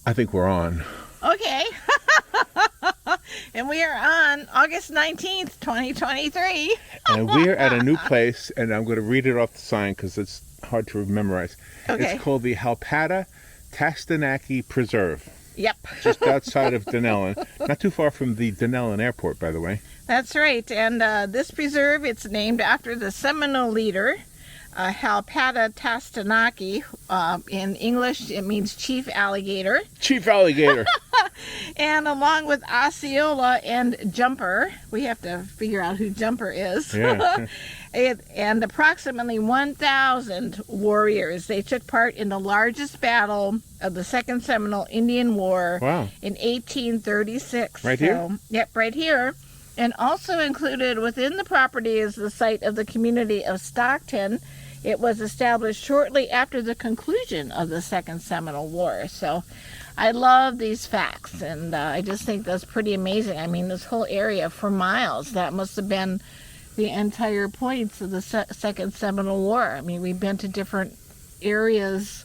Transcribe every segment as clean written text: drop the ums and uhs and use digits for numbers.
I think we're on. Okay. And we are on August 19th, 2023. And we're at a new place, and I'm going to read it off the sign because it's hard to memorize. Okay. It's called the Hálpata Tastanaki Preserve. Yep. Just outside of Dunnellon. Not too far from the Dunnellon airport, by the way. That's right. And this preserve, it's named after the Seminole leader, Hálpata Tastanaki. In English, it means chief alligator. Chief alligator. And along with Osceola and Jumper, we have to figure out who Jumper is. Yeah. And approximately 1,000 warriors. They took part in the largest battle of the Second Seminole Indian War in 1836. Right here? Yep, right here. And also included within the property is the site of the community of Stockton. It was established shortly after the conclusion of the Second Seminole War. So I love these facts, and I just think that's pretty amazing. I mean, this whole area for miles, that must have been the entire points of the Second Seminole War. I mean, we've been to different areas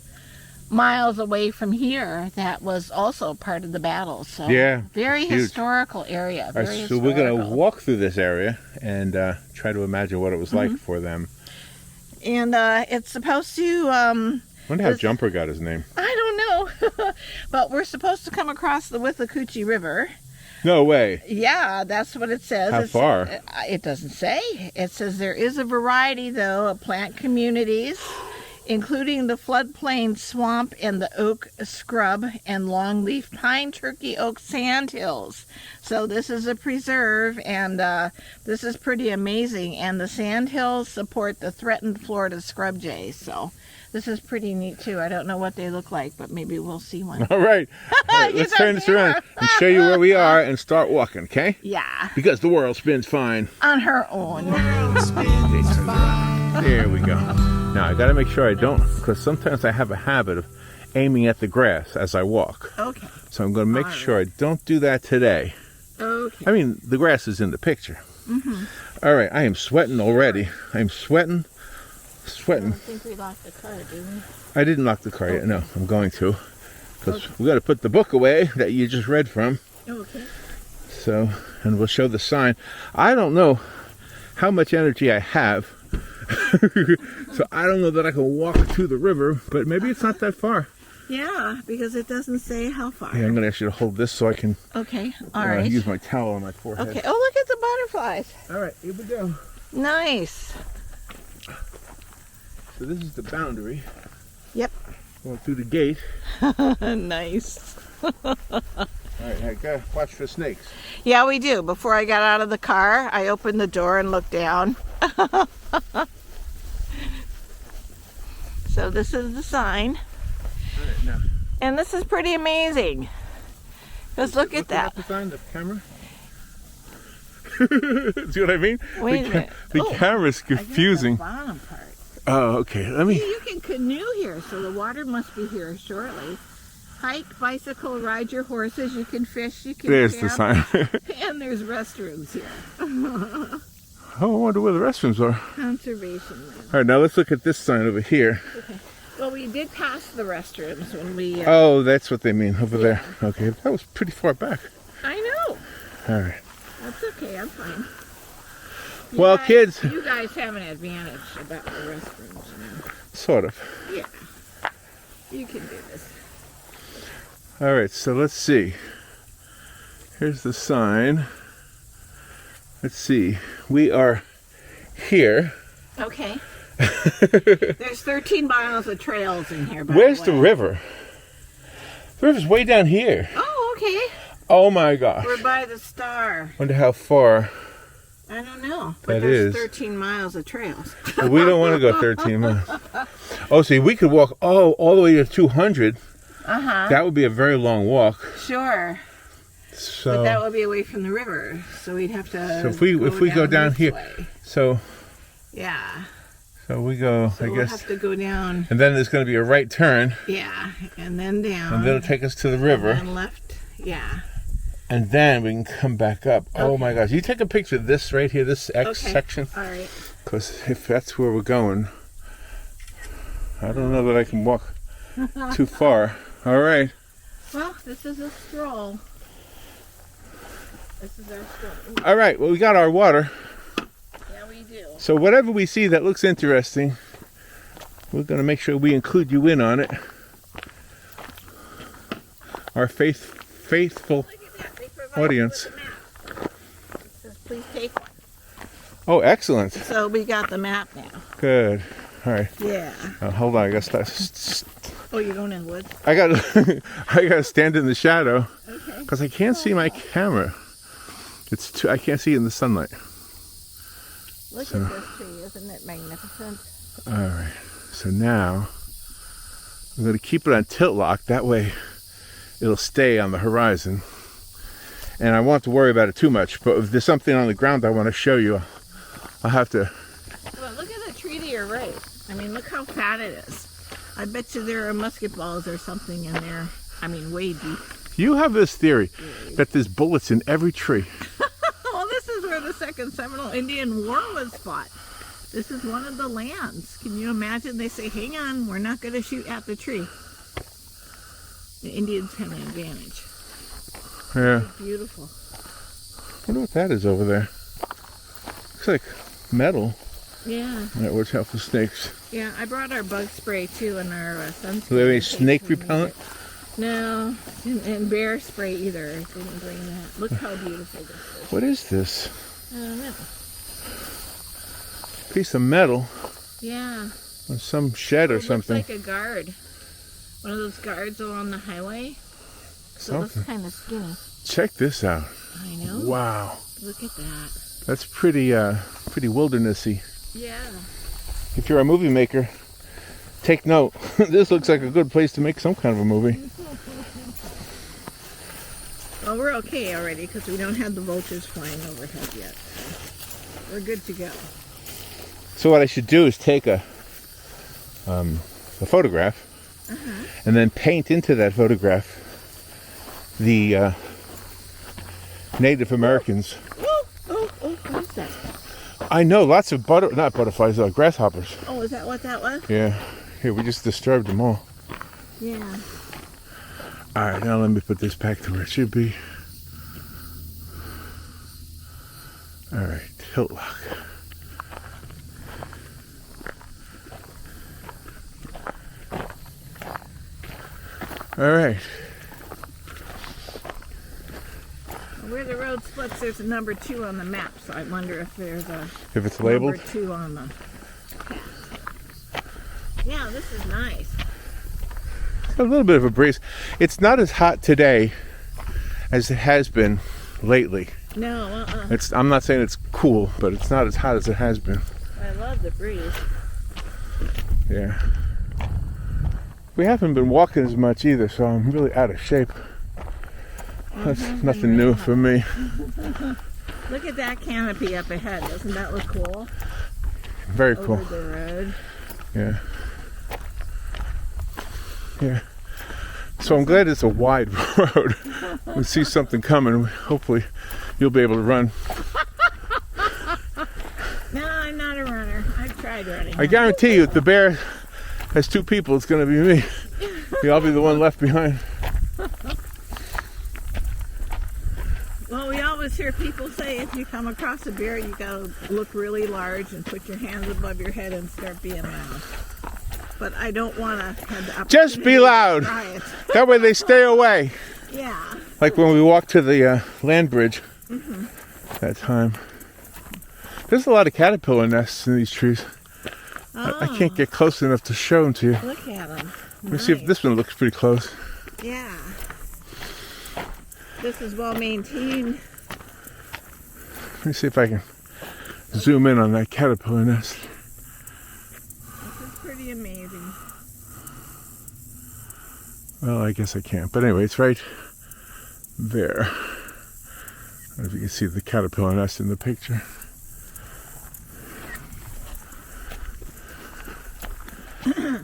miles away from here that was also part of the battle. So yeah, very huge. Historical area. Very so historical. we're going to walk through this area and try to imagine what it was like for them. And it's supposed to... I wonder how Jumper got his name. I don't know. But we're supposed to come across the Withlacoochee River. No way. Yeah, that's what it says. How far? It doesn't say. It says there is a variety, though, of plant communities, including the floodplain swamp and the oak scrub and longleaf pine turkey oak sandhills. So this is a preserve, and this is pretty amazing. And the sandhills support the threatened Florida scrub jay. So this is pretty neat, too. I don't know what they look like, but maybe we'll see one. All right. Let's turn this around and show you where we are and start walking, okay? Yeah. Because the world spins fine. On her own. There we go. Now, I got to make sure I don't, because sometimes I have a habit of aiming at the grass as I walk. Okay. So I'm going to make sure I don't do that today. Okay. I mean, the grass is in the picture. Mm-hmm. All right, I am sweating already. I'm sweating. I don't think we locked the car, did we? I didn't lock the car yet. No, I'm going to. Because we got to put the book away that you just read from. Okay. So, and we'll show the sign. I don't know how much energy I have. So I don't know that I can walk to the river, but maybe it's not that far. Yeah, because it doesn't say how far. Yeah, I'm going to ask you to hold this so I can Okay, all right. use my towel on my forehead. Okay, oh, look at the butterflies. All right, here we go. Nice. So this is the boundary. Yep. Going through the gate. Nice. All right, I gotta watch for snakes. Yeah, we do. Before I got out of the car, I opened the door and looked down. So this is the sign. All right, now. And this is pretty amazing. Just look at that. The sign, the camera. See what I mean? Wait a minute. The camera's confusing. I got the bottom part. Oh, okay. Let me. See, you can canoe here, so the water must be here shortly. Hike, bicycle, ride your horses. You can fish. You can There's camp, the sign. and there's restrooms here. Oh, I wonder where the restrooms are. Conservation land. All right, now let's look at this sign over here. Okay. Well, we did pass the restrooms when we... Oh, that's what they mean over there. Okay, that was pretty far back. I know. All right. That's okay. I'm fine. Well, kids... You guys have an advantage about the restrooms. You know? Sort of. Yeah. You can do this. All right, so let's see. Here's the sign. Let's see. We are here. Okay. There's 13 miles of trails in here. Where's the river? The river's way down here. Oh, okay. Oh my gosh. We're by the star. Wonder how far. I don't know. But That there's is. 13 miles of trails. Well, we don't want to go 13 miles. Oh, see, we could walk all the way to 200. Uh-huh. That would be a very long walk. Sure. So, But that would be away from the river, so we'd have to. So if we go down this here, way. so Yeah. So we go, So I we'll guess. have to go down. And then there's going to be a right turn. Yeah, and then down. And then it'll take us to the river. And left. Yeah. And then we can come back up. Okay. Oh my gosh. You take a picture of this right here, this X section. All right. Because if that's where we're going, I don't know that I can walk too far. All right. Well, this is a stroll. This is our stroll. Ooh, All right, well, we got our water. yeah, we do. So whatever we see that looks interesting, we're going to make sure we include you in on it. Our faithful Look at that. They provide audience. you with a map. It says, please take one. Oh, excellent. So we got the map now. Good. All right. Yeah. Hold on. I got to Oh, you're going in the woods? I got to stand in the shadow Okay. because I can't see my camera. I can't see in the sunlight. Look at this tree. Isn't it magnificent? All right. So now I'm going to keep it on tilt lock. That way it'll stay on the horizon. And I won't have to worry about it too much. But if there's something on the ground I want to show you, I'll have to. Well, look at the tree to your right. I mean, look how fat it is. I bet you there are musket balls or something in there. I mean, way deep. You have this theory that there's bullets in every tree. Well, this is where the Second Seminole Indian War was fought. This is one of the lands. Can you imagine? They say, hang on, we're not going to shoot at the tree. The Indians have an advantage. Yeah. It's beautiful. I wonder what that is over there. Looks like metal. Yeah. That would help the snakes. Yeah, I brought our bug spray too and our sunscreen. Do they have any in case snake we need repellent? it. No, and bear spray either. I didn't bring that. Look how beautiful this is. What is this? I don't know. Piece of metal Yeah. on some shed or It something. looks like a guard. One of those guards along the highway. So it looks Something. kind of skinny. Check this out. I know. Wow. Look at that. That's pretty wildernessy. Yeah. If you're a movie maker, take note. This looks like a good place to make some kind of a movie. Well, we're okay already because we don't have the vultures flying overhead yet. So we're good to go. So what I should do is take a photograph and then paint into that photograph the Native Americans. Oh, what is that? I know lots of not butterflies, grasshoppers. Oh, is that what that was? Yeah. Here, we just disturbed them all. Yeah. All right, now let me put this back to where it should be. All right, tilt lock. All right. Where the road splits, there's a number 2 on the map, so I wonder if there's a If it's labeled. number 2 on the path. Yeah, this is nice. A little bit of a breeze. It's not as hot today as it has been lately. No, I'm not saying it's cool, but it's not as hot as it has been. I love the breeze. Yeah. We haven't been walking as much either, so I'm really out of shape. That's nothing new for me. Look at that canopy up ahead. Doesn't that look cool? Very cool. Over the road. Yeah. Yeah. So I'm glad it's a wide road. We see something coming. Hopefully you'll be able to run. No, I'm not a runner. I've tried running. I guarantee you, if the bear has 2 people, it's going to be me. I'll be the one left behind. Well, we always hear people say if you come across a bear, you gotta look really large and put your hands above your head and start being loud. But I don't want to have the opportunity Just be loud. to try it. That way they stay away. Yeah. Like when we walked to the land bridge that time. There's a lot of caterpillar nests in these trees. I can't get close enough to show them to you. Look at them. Let me see if this one looks pretty close. Yeah. This is well maintained. Let me see if I can zoom in on that caterpillar nest. This is pretty amazing. Well, I guess I can't. But anyway, it's right there. I don't know if you can see the caterpillar nest in the picture.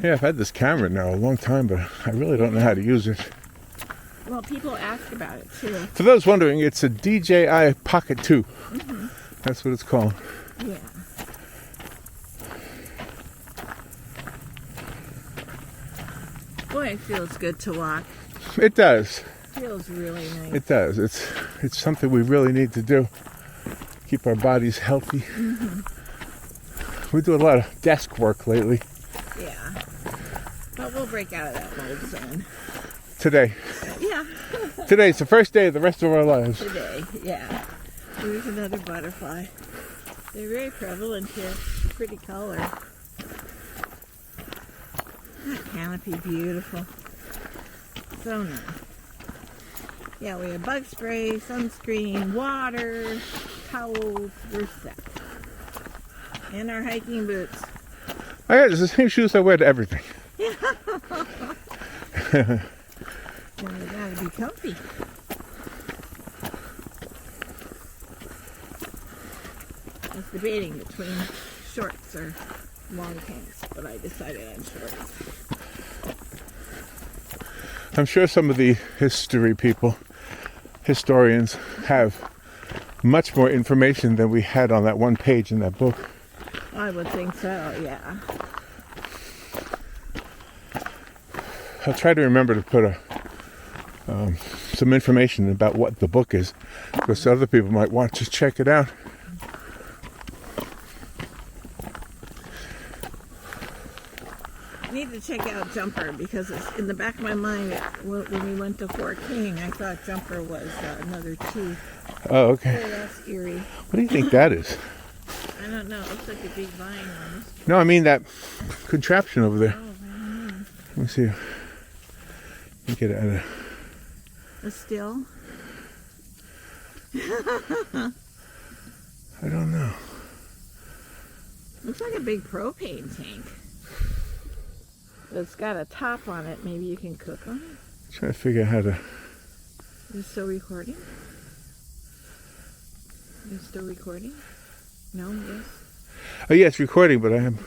Yeah, I've had this camera now a long time, but I really don't know how to use it. Well, people ask about it too. For those wondering, it's a DJI Pocket 2. That's what it's called. Yeah. Boy, it feels good to walk. It does. Feels really nice. It does. It's something we really need to do. Keep our bodies healthy. We do a lot of desk work lately. Yeah. But we'll break out of that mold soon. Today. Yeah. Today's the first day of the rest of our lives. Today, yeah. There's another butterfly. They're very prevalent here. Pretty color. That canopy, beautiful. So nice. Yeah, we have bug spray, sunscreen, water, towels. We're set. And our hiking boots. Oh yeah, it's the same shoes I wear to everything. So we gotta be comfy. I was debating between shorts or long pants, but I decided on shorts. I'm sure some of the historians, have much more information than we had on that one page in that book. I would think so, yeah. I'll try to remember to put some information about what the book is, because other people might want to check it out. I need to check out Jumper because it's in the back of my mind. When we went to Fort King, I thought Jumper was another chief. Oh, okay. So that's eerie. What do you think that is? I don't know. It looks like a big vine almost. No, I mean that contraption over there. Oh, I don't know. Let me see. You get it out of... A still? I don't know. Looks like a big propane tank. But it's got a top on it. Maybe you can cook on it. I'm trying to figure out how to... Is it still recording? Is it still recording? No? Yes? Oh yeah, it's recording, but I'm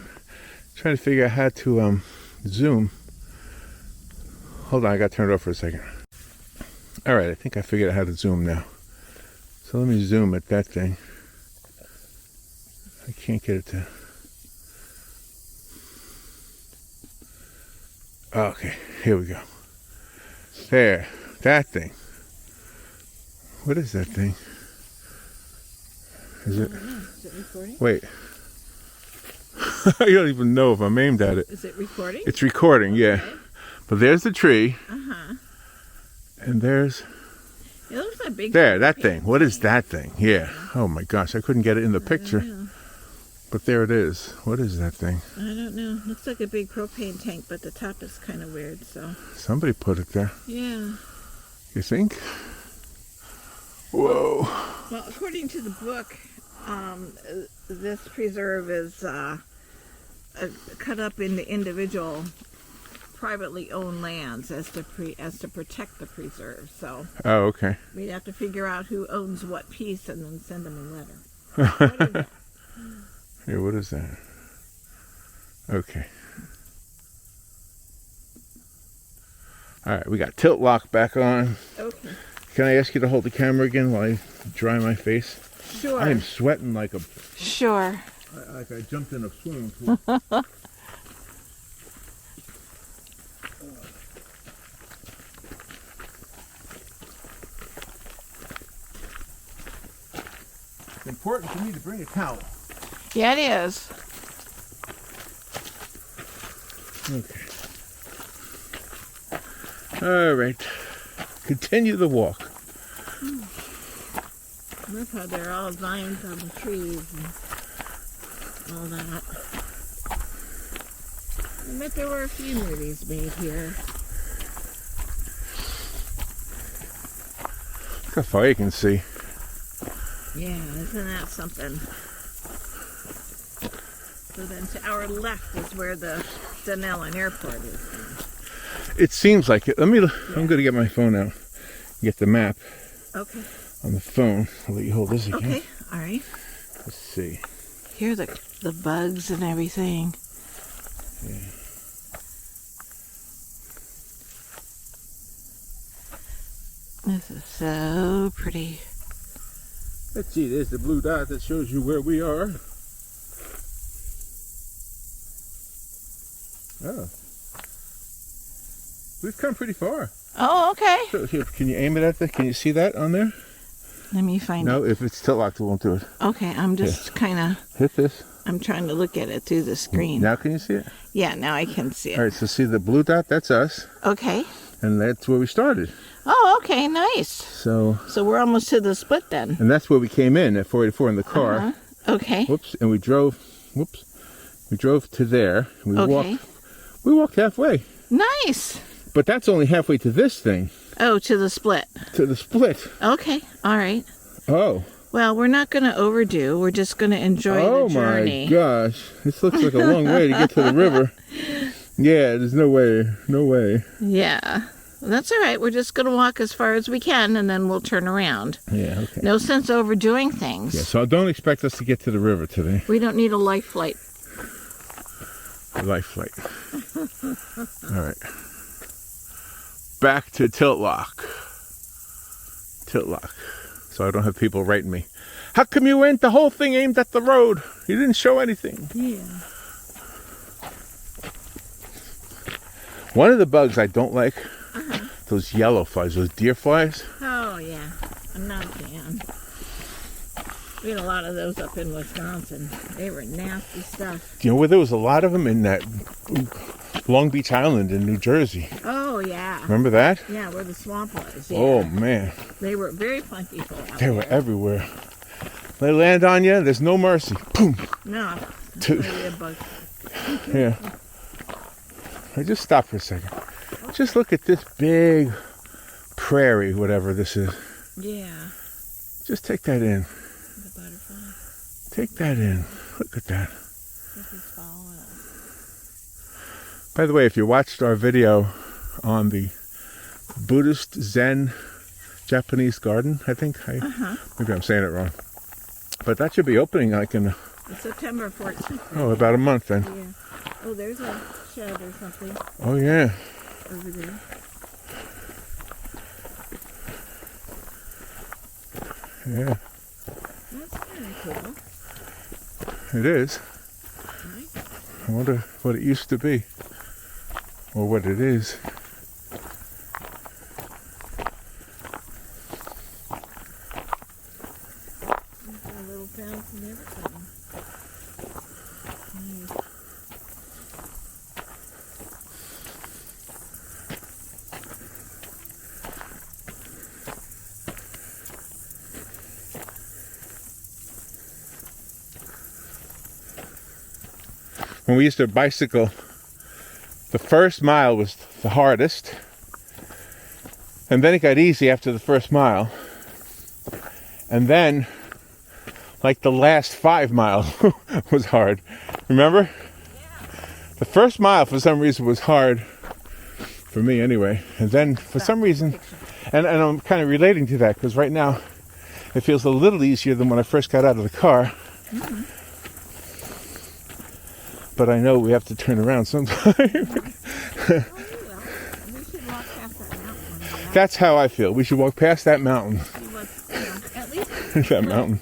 trying to figure out how to zoom. Hold on, I got turned off for a second. All right, I think I figured out how to zoom now. So let me zoom at that thing. I can't get it to... Okay, here we go. There, that thing. What is that thing? Is it? Is it recording? Wait. I don't even know if I'm aimed at it. Is it recording? It's recording, yeah. Okay. But there's the tree. Uh-huh. And there's... It looks like a big... There, that thing. What is that thing? Yeah. Oh my gosh, I couldn't get it in the picture. But there it is. What is that thing? I don't know. Looks like a big propane tank, but the top is kind of weird, so... Somebody put it there. Yeah. You think? Whoa. Well, according to the book, this preserve is cut up into individual privately owned lands as to protect the preserve. So Oh, okay. we'd have to figure out who owns what piece and then send them a letter. What is that? Here, what is that? Okay. All right, we got tilt lock back on. Okay. Can I ask you to hold the camera again while I dry my face? Sure. I am sweating like a... Sure. Like I jumped in a swimming pool. It's important for me to bring a towel. Yeah, it is. Okay. All right. Continue the walk. Look how they're all vines on the trees and all that. I bet there were a few movies made here. Look how far you can see. Yeah, isn't that something? So then to our left is where the Dunnellon airport is. It seems like it. I'm going to get my phone out. Get the map Okay. on the phone. I'll let you hold this again. Okay, all right. Let's see. Here are the bugs and everything. Yeah. This is so pretty. Let's see, there's the blue dot that shows you where we are. Oh. We've come pretty far. Oh, okay. So here, can you aim it at can you see that on there? Let me find it. No, if it's tilt locked, it won't do it. Okay, I'm just kind of... Hit this. I'm trying to look at it through the screen. Now can you see it? Yeah, now I can see it. All right, so see the blue dot? That's us. Okay. And that's where we started. Oh, okay, nice. So we're almost to the split then. And that's where we came in at 484 in the car. Uh-huh. Okay. Whoops, and we drove to there. We walked halfway. Nice. But that's only halfway to this thing. Oh, to the split. To the split. Okay, all right. Oh. Well, we're not going to overdo. We're just going to enjoy the journey. Oh my gosh. This looks like a long way to get to the river. Yeah, there's no way. No way. Yeah. Well, that's all right. We're just going to walk as far as we can, and then we'll turn around. Yeah, okay. No sense overdoing things. Yeah, so don't expect us to get to the river today. We don't need a life flight. Life flight. All right. Back to tilt lock. Tilt lock. So I don't have people writing me. How come you went the whole thing aimed at the road? You didn't show anything. Yeah. One of the bugs I don't like, those yellow flies, those deer flies. Oh, yeah. I'm not a fan. We had a lot of those up in Wisconsin. They were nasty stuff. You know where there was a lot of them in that Long Beach Island in New Jersey. Oh, yeah. Remember that? Yeah, where the swamp was. Yeah. Oh, man. They were very plentiful out They there. were everywhere. They land on you, there's no mercy. Boom. No, it's really a bug. Yeah. I just stop for a second. Just look at this big prairie, whatever this is. Yeah. Just take that in. The butterfly. Take that in. Look at that. This is following us. By the way, if you watched our video on the Buddhist Zen Japanese garden, I think. Maybe I'm saying it wrong. But that should be opening like in September 14th. Oh, about a month then. Yeah. Oh, there's a shed or something Oh, yeah. over there. Yeah, That's very cool. it is. Nice. I wonder what it used to be. Or what it is. There's a little fence and everything. Nice. When we used to bicycle, the first mile was the hardest. And then it got easy after the first mile. And then, like the last 5 miles was hard. Remember? Yeah. The first mile, for some reason, was hard. For me, anyway. And then, for some reason, and I'm kind of relating to that, because right now, it feels a little easier than when I first got out of the car. Mm-hmm. But I know we have to turn around sometime. Oh, you will. We should walk past that mountain. Right? That's how I feel. We should walk past that mountain. See what's, at least That mountain.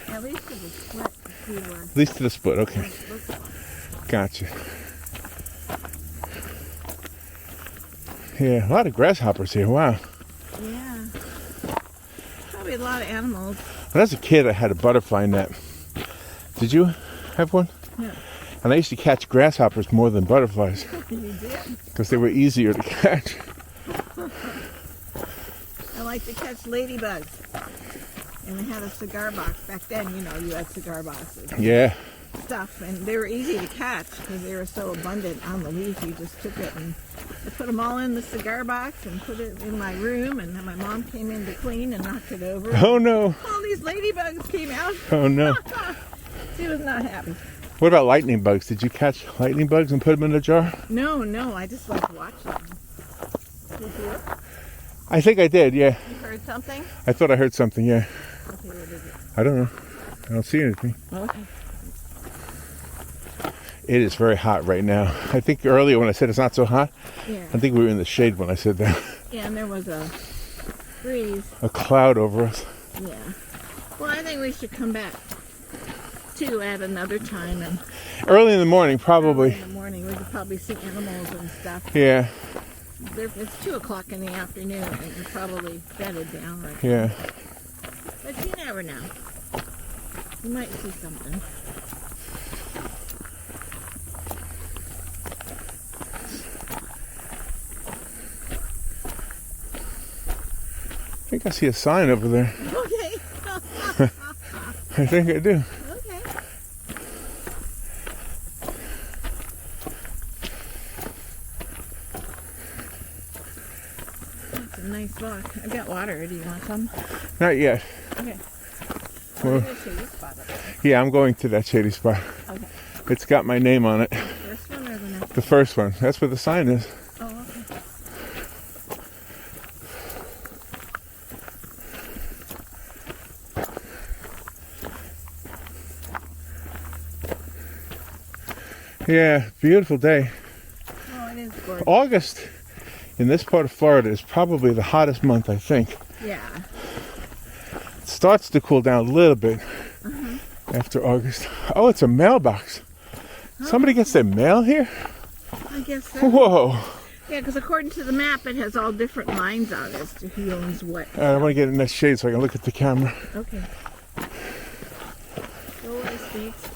At least to the split to see where At least to the split, okay. it looks like. Gotcha. Yeah, a lot of grasshoppers here, wow. Yeah. Probably a lot of animals. When I was a kid, I had a butterfly net. Did you have one? No. And I used to catch grasshoppers more than butterflies You did? because they were easier to catch. I like to catch ladybugs. And I had a cigar box. Back then, you know, you had cigar boxes. Yeah. Stuff, and they were easy to catch because they were so abundant on the leaf. You just took it and I put them all in the cigar box and put it in my room, and then my mom came in to clean and knocked it over. Oh no. All these ladybugs came out. Oh no. She was not happy. What about lightning bugs? Did you catch lightning bugs and put them in a jar? No, I just like watching them. Did you? I think I did, yeah. You heard something? I thought I heard something, yeah. Okay, what is it? I don't know. I don't see anything. Okay. It is very hot right now. I think earlier when I said it's not so hot, Yeah. I think we were in the shade when I said that. Yeah, and there was a breeze. A cloud over us. Yeah. Well, I think we should come back too at another time, and Early in the morning, early probably. in the morning we could probably see animals and stuff. Yeah. It's 2 o'clock in the afternoon, and you're probably bedded down right now. Yeah. But you never know. You might see something. I think I see a sign over there. Okay. I think I do. Okay. That's a nice walk. I got water. Do you want some? Not yet. Okay. Well, I'm gonna show you a spot up there. yeah, I'm going to that shady spot. Okay. It's got my name on it. First one or the next? The first one. That's where the sign is. Oh, okay. Yeah, beautiful day. Oh, it is gorgeous. August in this part of Florida is probably the hottest month, I think. Yeah. It starts to cool down a little bit after August. Oh, it's a mailbox. Somebody gets their mail here? I guess so. Whoa. Yeah, because according to the map, it has all different lines on it as to who owns what. All right, I want to get in that shade so I can look at the camera. Okay. Go away, snakes.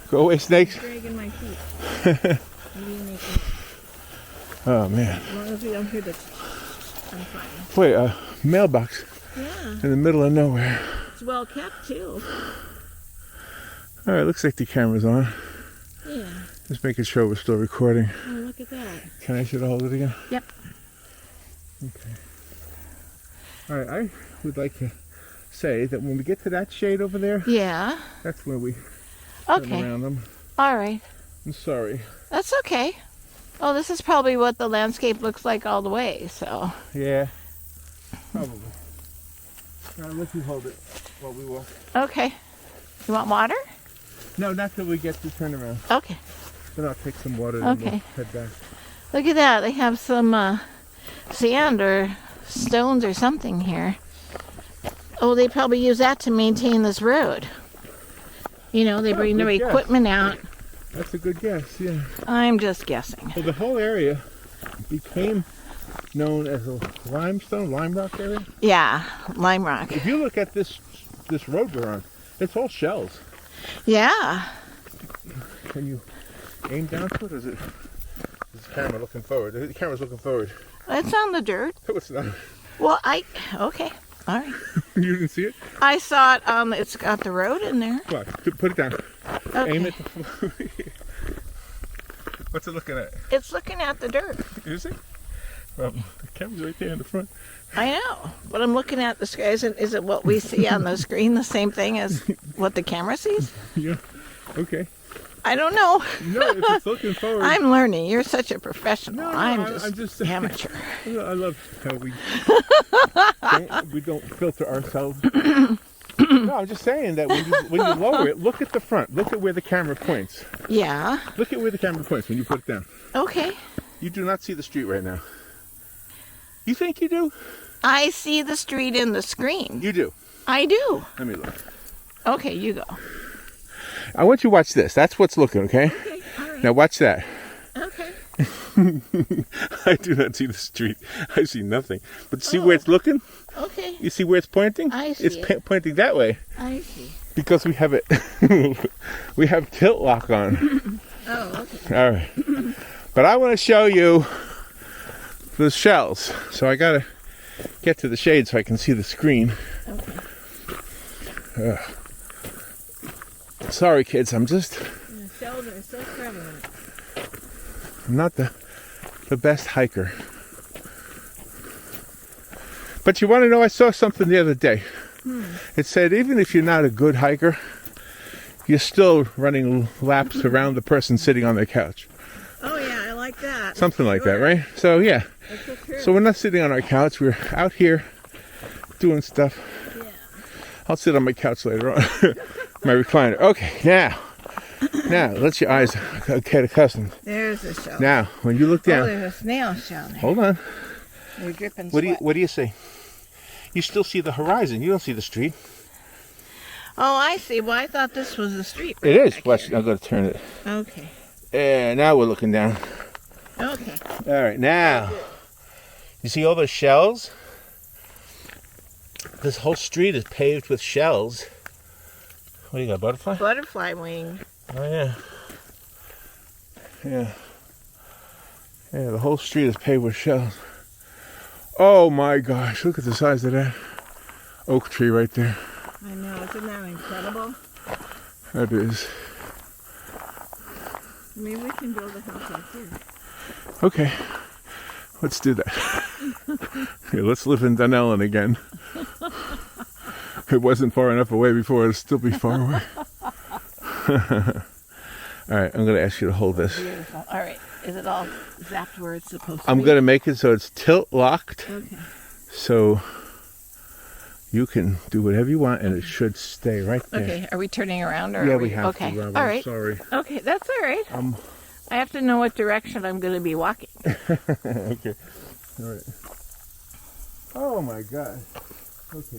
Go away, snakes. Dragging my feet. Maybe you make it. Oh, man. As long as we don't hear the I'm fine. Wait, a mailbox Yeah. in the middle of nowhere. It's well kept, too. All right, looks like the camera's on. Yeah. Just making sure we're still recording. Oh, look at that. Can I should hold it again? Yep. Okay. All right, I would like to say that when we get to that shade over there, Yeah. that's where we turn Okay. around them. All right. I'm sorry. That's okay. Oh, this is probably what the landscape looks like all the way, so. Yeah, probably. I'll let you hold it while we walk. Okay. You want water? No, not till we get to turn around. Okay. Then I'll take some water and Okay. we'll head back. Look at that. They have some sand or stones or something here. Oh, they probably use that to maintain this road. You know, they bring their good guess. equipment out. That's a good guess, yeah. I'm just guessing. Well, the whole area became known as a lime rock area. Yeah, lime rock. If you look at this road we're on, it's all shells. Yeah. Can you aim down to it? Or is the camera looking forward? The camera's looking forward. It's on the dirt. No, it's not. Well, okay. All right. You didn't see it? I saw it. It's got the road in there. Come on, put it down. Okay. Aim it. What's it looking at? It's looking at the dirt. Is it? Well, the camera's right there in the front. I know, but I'm looking at the screen. Is it what we see on the screen the same thing as what the camera sees? Yeah. Okay. I don't know. No, if it's looking forward. I'm learning. You're such a professional. No, I'm I'm just just amateur. I love how we don't filter ourselves. No, I'm just saying that when you lower it, look at the front. Look at where the camera points. Yeah. Look at where the camera points when you put it down. Okay. You do not see the street right now. You think you do? I see the street in the screen. You do. I do. Let me look. Okay, you go. I want you to watch this. That's what's looking, okay? Okay, all right. Now watch that. Okay. I do not see the street. I see nothing. But see where it's looking? Okay. You see where it's pointing? I see It's it. pointing that way I see. because we have it. We have tilt lock on. Oh, okay. All right. But I want to show you the shells. So I got to get to the shade so I can see the screen. Okay. Sorry, kids. I'm The shells are so prevalent. not the best hiker. But you want to know, I saw something the other day. It said even if you're not a good hiker, you're still running laps around the person sitting on their couch. Oh, yeah, I like that. Something like that, right? So, yeah. That's so true. So we're not sitting on our couch. We're out here doing stuff. Yeah. I'll sit on my couch later on. My recliner. Okay, now let your eyes get accustomed. There's a shell. Now, when you look Oh, down, there's a snail shell there. hold on. You're dripping What sweat. do you see? You still see the horizon. You don't see the street. Oh, I see. Well, I thought this was the street. It is. back Watch. here. I'm going to turn it. Okay. And now we're looking down. Okay. All right, now You see all those shells? This whole street is paved with shells. What do you got, butterfly? Butterfly wing. Oh, yeah. Yeah. Yeah, the whole street is paved with shells. Oh my gosh, look at the size of that oak tree right there. I know, isn't that incredible? That is. Maybe we can build a house out here. Okay, let's do that. Okay, let's live in Dunnellon again. It wasn't far enough away before, it'll still be far away. All right, I'm going to ask you to hold this. Beautiful. All right. Is it all zapped where it's supposed to be? I'm going to make it so it's tilt locked. Okay. So you can do whatever you want and it should stay right there. Okay. Are we turning around? Or Yeah, are we have okay. to. Robin. All right. Sorry. Okay, that's all right. I have to know what direction I'm going to be walking. Okay. All right. Oh my God. Okay.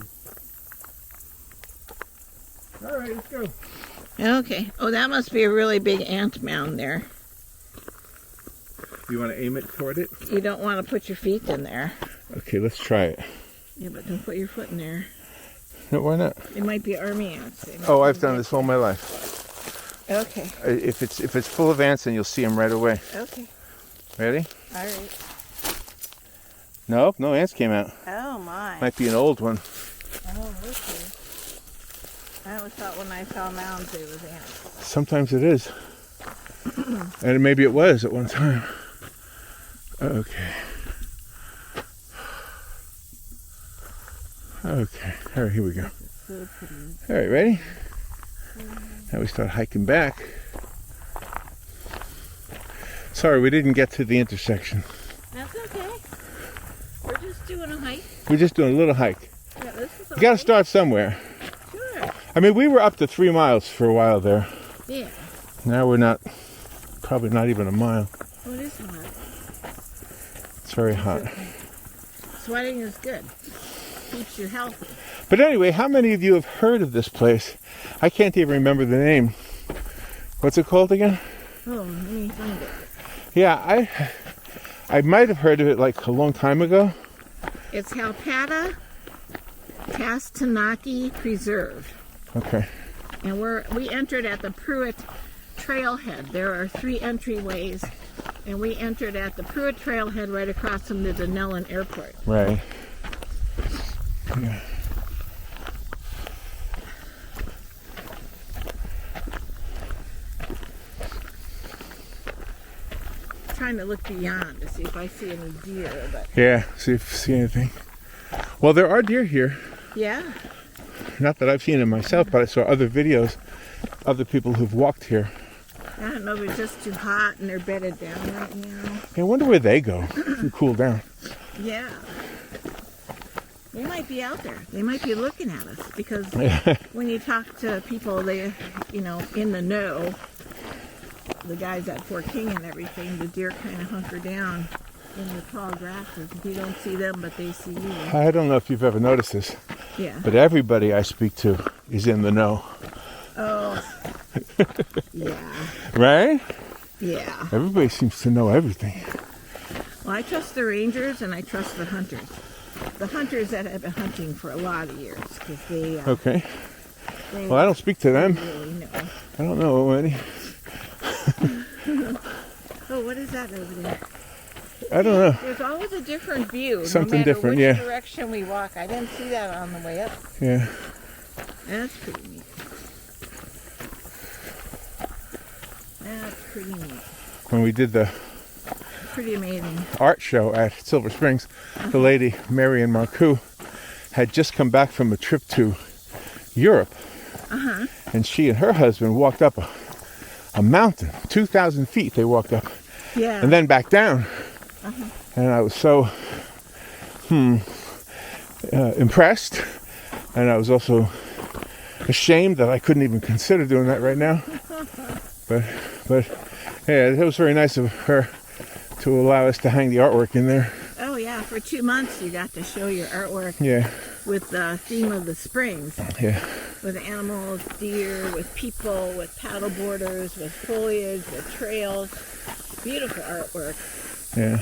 All right, let's go. Okay. Oh, that must be a really big ant mound there. You want to aim it toward it? You don't want to put your feet in there. Okay, let's try it. Yeah, but don't put your foot in there. No, why not? It might be army ants. Oh, I've done this all my life. Okay. If it's full of ants, then you'll see them right away. Okay. Ready? All right. Nope, no ants came out. Oh, my. Might be an old one. Oh, okay. I always thought when I saw mounds, it was ants. Sometimes it is. And maybe it was at one time. Okay. Okay. All right, here we go. So pretty. All right, ready? Now we start hiking back. Sorry, we didn't get to the intersection. That's okay. We're just doing a hike. We're just doing a little hike. Yeah, this is You got to start somewhere. Sure. I mean, we were up to 3 miles for a while there. Yeah. Now we're not, probably not even a mile. Oh, it is hot. It's very hot. Sweating is good. Keeps you healthy. But anyway, how many of you have heard of this place? I can't even remember the name. What's it called again? Oh, let me find it. Yeah, I might have heard of it like a long time ago. It's Hálpata Tastanaki Preserve. Okay. And we entered at the Pruitt Trailhead. There are 3 entryways, and we entered at the Pruitt Trailhead right across from the Dunnellon Airport. Right. Yeah. Trying to look beyond to see if I see any deer, but Yeah, see if you see anything. Well, there are deer here. yeah. Not that I've seen them myself, but I saw other videos, other people who've walked here. I don't know if it's just too hot and they're bedded down right now. I wonder where they go to cool down. Yeah. They might be out there. They might be looking at us because when you talk to people, they, in the know, the guys at Fort King and everything, the deer kind of hunker down in the tall grasses. You don't see them, but they see you. I don't know if you've ever noticed this, Yeah. but everybody I speak to is in the know. Oh. Yeah. Right? Yeah. Everybody seems to know everything. Well, I trust the rangers and I trust the hunters. The hunters that have been hunting for a lot of years, because they Okay. Well, I don't speak to them. really know. I don't know any. Oh, what is that over there? I don't know. There's always a different view. Something no matter different, which yeah. direction we walk. I didn't see that on the way up. Yeah. That's pretty neat. That's pretty neat. When we did the Pretty amazing. art show at Silver Springs, the lady, Marion Marcoux, had just come back from a trip to Europe. Uh-huh. And she and her husband walked up a mountain, 2,000 feet they walked up, Yeah. and then back down. Uh-huh. And I was so impressed, and I was also ashamed that I couldn't even consider doing that right now. But yeah, it was very nice of her to allow us to hang the artwork in there. Oh, yeah. For 2 months, you got to show your artwork Yeah, with the theme of the springs. yeah. With animals, deer, with people, with paddle boarders, with foliage, with trails. Beautiful artwork. Yeah.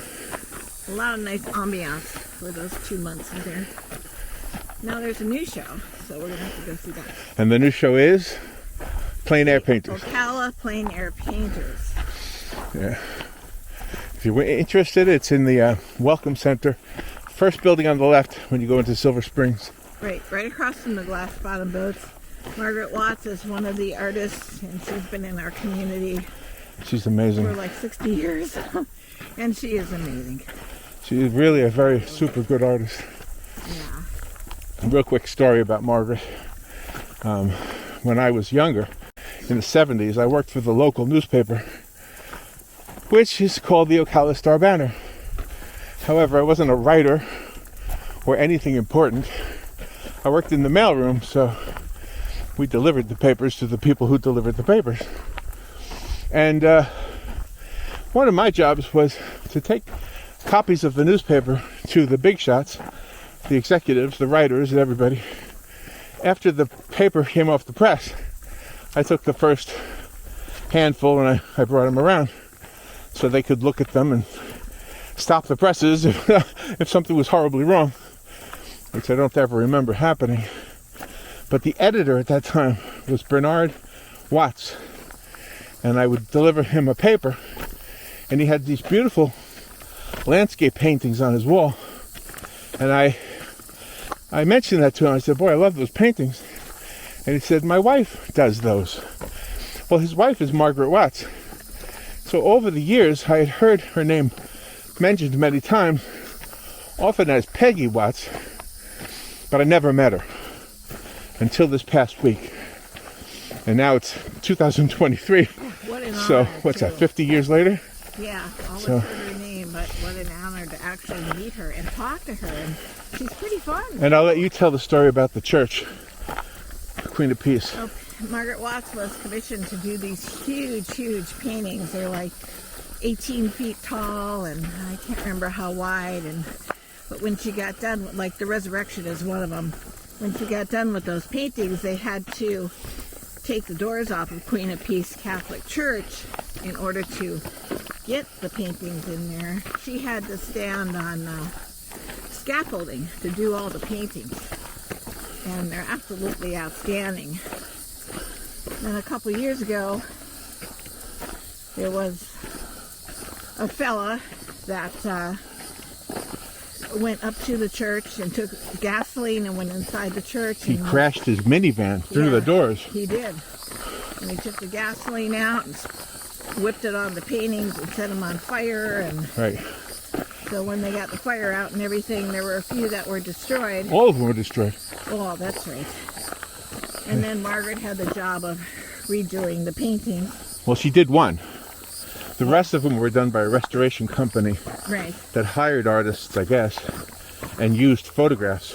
A lot of nice ambiance for those 2 months in there. Now there's a new show, so we're going to have to go see that. And the new show is Plein Air Painters. Ocala Plein Air Painters. Yeah. If you're interested, it's in the Welcome Center. First building on the left when you go into Silver Springs. Right across from the glass bottom boats. Margaret Watts is one of the artists, and she's been in our community She's amazing. for like 60 years. And she is amazing. She's really a very super good artist. Yeah. A real quick story about Margaret. When I was younger, in the 70s, I worked for the local newspaper, which is called the Ocala Star-Banner. However, I wasn't a writer or anything important. I worked in the mailroom, so we delivered the papers to the people who delivered the papers. And one of my jobs was to take copies of the newspaper to the big shots, the executives, the writers, and everybody. After the paper came off the press, I took the first handful and I brought them around so they could look at them and stop the presses if something was horribly wrong, which I don't ever remember happening. But the editor at that time was Bernard Watts, and I would deliver him a paper, and he had these beautiful landscape paintings on his wall. And I mentioned that to him. I said, "Boy, I love those paintings." And he said, "My wife does those." Well, his wife is Margaret Watts. So over the years, I had heard her name mentioned many times, often as Peggy Watts, but I never met her until this past week. And now it's 2023. What an So honor, what's too. that, 50 years later? Yeah, always So- heard her name, but what an honor to actually meet her and talk to her. And she's pretty fun. And I'll let you tell the story about the church, Queen of Peace. So Margaret Watts was commissioned to do these huge paintings. They're like 18 feet tall, and I can't remember how wide. But when she got done, like the Resurrection is one of them, when she got done with those paintings, they had to take the doors off of Queen of Peace Catholic Church in order to get the paintings in there. She had to stand on scaffolding to do all the paintings, and they're absolutely outstanding. Then a couple years ago, there was a fella that went up to the church and took gasoline and went inside the church. He and crashed his minivan through the doors. He did. And he took the gasoline out and whipped it on the paintings and set them on fire. And Right. so when they got the fire out and everything, there were a few that were destroyed. All of them were destroyed. Oh, that's right. And then Margaret had the job of redoing the painting. Well, she did one. The rest of them were done by a restoration company Right. that hired artists, I guess, and used photographs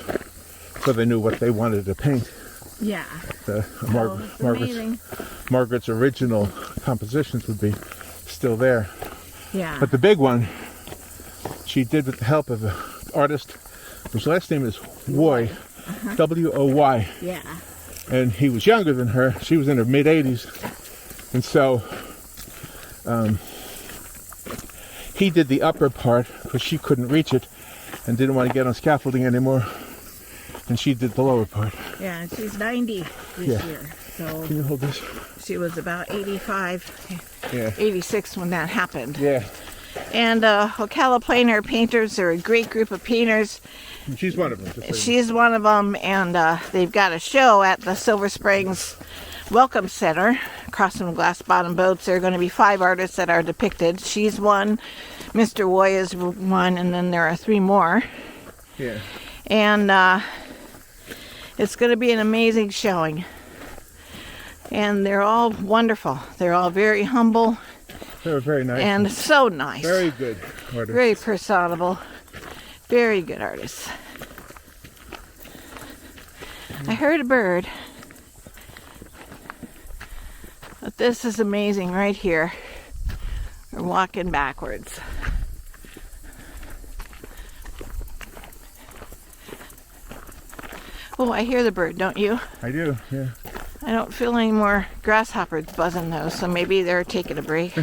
so they knew what they wanted to paint. Yeah. The, So it's amazing. Margaret's original compositions would be still there. Yeah. But the big one, she did with the help of an artist whose last name is Woy, W-O-Y. Yeah. And he was younger than her. She was in her mid-80s. And so he did the upper part because she couldn't reach it and didn't want to get on scaffolding anymore. And she did the lower part. Yeah, and she's 90 this Yeah. year. So Can you hold this? she was about 85, Yeah. 86 when that happened. Yeah. And Ocala Plein Air Painters, they're a great group of painters. She's one of them. just so you know. She's one of them, and they've got a show at the Silver Springs Welcome Center across from Glass Bottom Boats. There are going to be 5 artists that are depicted. She's one, Mr. Woy is one, and then there are 3 more. Yeah. And it's going to be an amazing showing. And they're all wonderful. They're all very humble They were very nice. and so nice. very good artists. Very personable. Very good artists. I heard a bird. But this is amazing right here. We're walking backwards. Oh, I hear the bird, don't you? I do, yeah. I don't feel any more grasshoppers buzzing though, so maybe they're taking a break.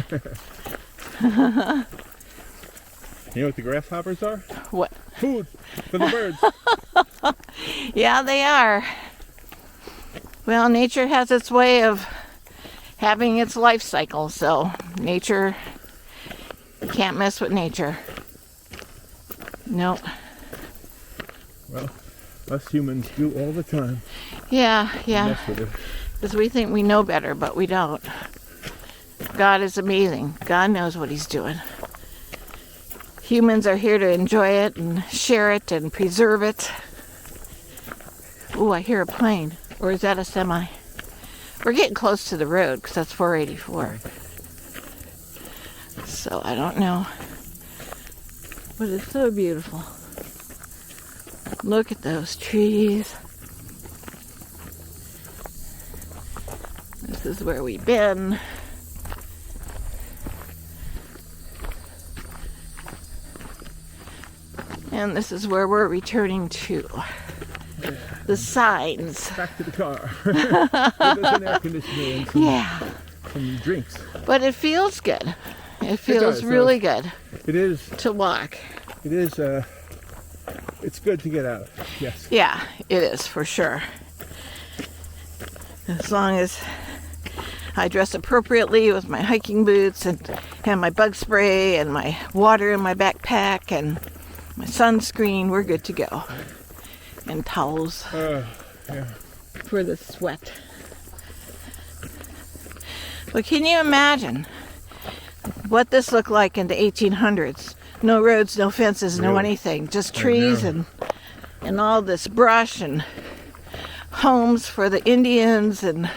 Yeah, You know what the grasshoppers are? What? Food for the birds. Yeah, they are. Well, nature has its way of having its life cycle, so nature, you can't mess with nature. Nope. Well, us humans do all the time. Yeah. Mess with it. Because we think we know better, but we don't. God is amazing. God knows what he's doing. Humans are here to enjoy it and share it and preserve it. Ooh, I hear a plane. Or is that a semi? We're getting close to the road because that's 484. So I don't know. But it's so beautiful. Look at those trees. This is where we've been. And this is where we're returning to. The signs. Back to the car. There's an air conditioner and some drinks. But it feels good. It feels really good. It is. To walk. It is, it's good to get out. Yes. Yeah, it is for sure. As long as I dress appropriately with my hiking boots and have my bug spray and my water in my backpack and my sunscreen, we're good to go. And towels for the sweat. But can you imagine what this looked like in the 1800s? No roads, no fences, no anything. Just trees and all this brush and homes for the Indians and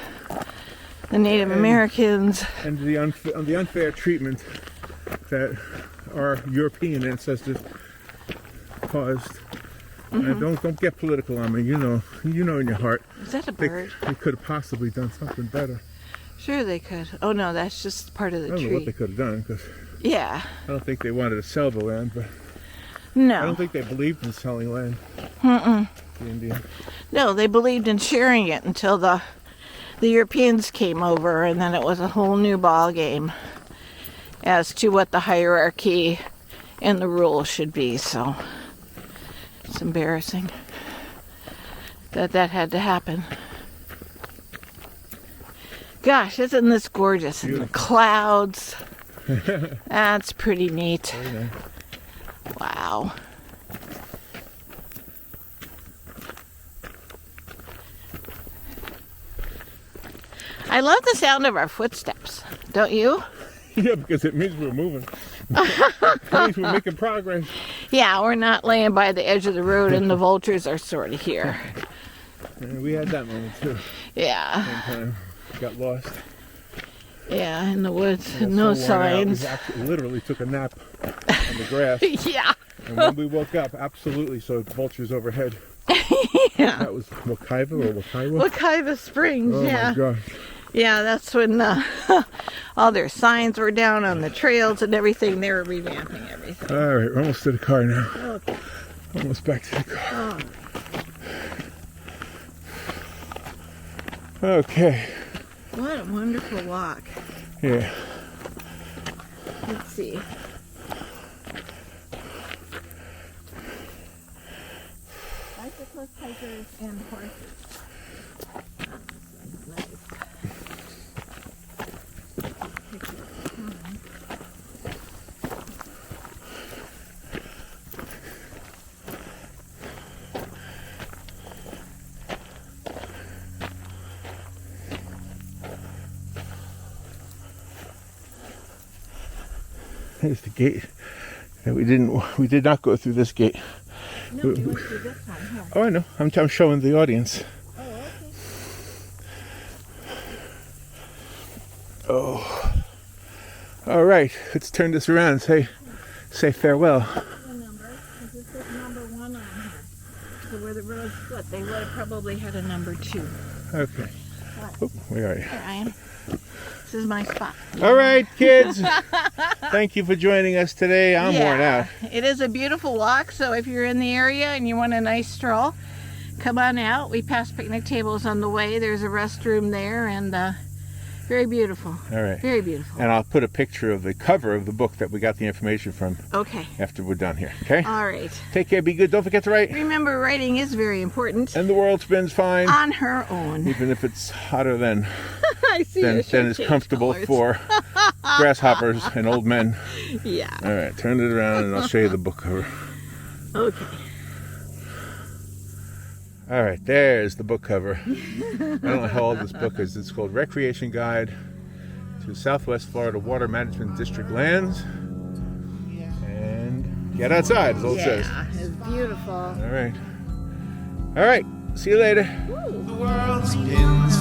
the Native Americans. And the unfair treatment that our European ancestors caused. Don't get political on me. You know in your heart. Is that a bird? They could have possibly done something better. Sure they could. Oh no, that's just part of the tree. I don't know what they could have done, because I don't think they wanted to sell the land, but no. I don't think they believed in selling land. The Indian. No, they believed in sharing it until the Europeans came over, and then it was a whole new ball game as to what the hierarchy and the rules should be. So it's embarrassing that had to happen. Gosh, isn't this gorgeous? And the clouds. That's pretty neat. Very nice. Wow. I love the sound of our footsteps, don't you? Yeah, because it means we're moving. It means we're making progress. Yeah, we're not laying by the edge of the road and the vultures are sort of here. And we had that moment too. Yeah. One time, got lost. Yeah, in the woods, And no so worn out, signs. we actually literally took a nap on the grass. Yeah. And when we woke up, absolutely, so vultures overhead. Yeah. That was Wakaiva or Wakaiwa? Wakaiva Springs, Oh yeah. my gosh. Yeah, that's when all their signs were down on the trails and everything. They were revamping everything. All right, we're almost to the car now. Okay. Almost back to the car. Oh. Okay. What a wonderful walk. Yeah. Let's see. Bicycles, hikers, and horses. Nice. Here's the gate. And we did not go through this gate. No, you went through this one here. Oh, I know. I'm showing the audience. Oh, okay. Oh. All right. Let's turn this around and say farewell. The number, because it says number 1 on here. So where the road split, they would have probably had a number 2. Okay. Oh, where are you? Here I am. This is my spot. All right, kids. Thank you for joining us today. I'm worn out. It is a beautiful walk, so if you're in the area and you want a nice stroll, come on out. We pass picnic tables on the way. There's a restroom there, and Very beautiful. All right. Very beautiful. And I'll put a picture of the cover of the book that we got the information from Okay. after we're done here. Okay? All right. Take care. Be good. Don't forget to write. Remember, writing is very important. And the world spins fine. On her own. Even if it's hotter than I see. than is comfortable colors. for grasshoppers and old men. Yeah. All right. Turn it around and I'll show you the book cover. Okay. All right, there's the book cover. I don't know how old this book is. It's called Recreation Guide to Southwest Florida Water Management District Lands. And get outside, is all it says. Yeah, it's beautiful. All right. All right, see you later. Ooh. The world spins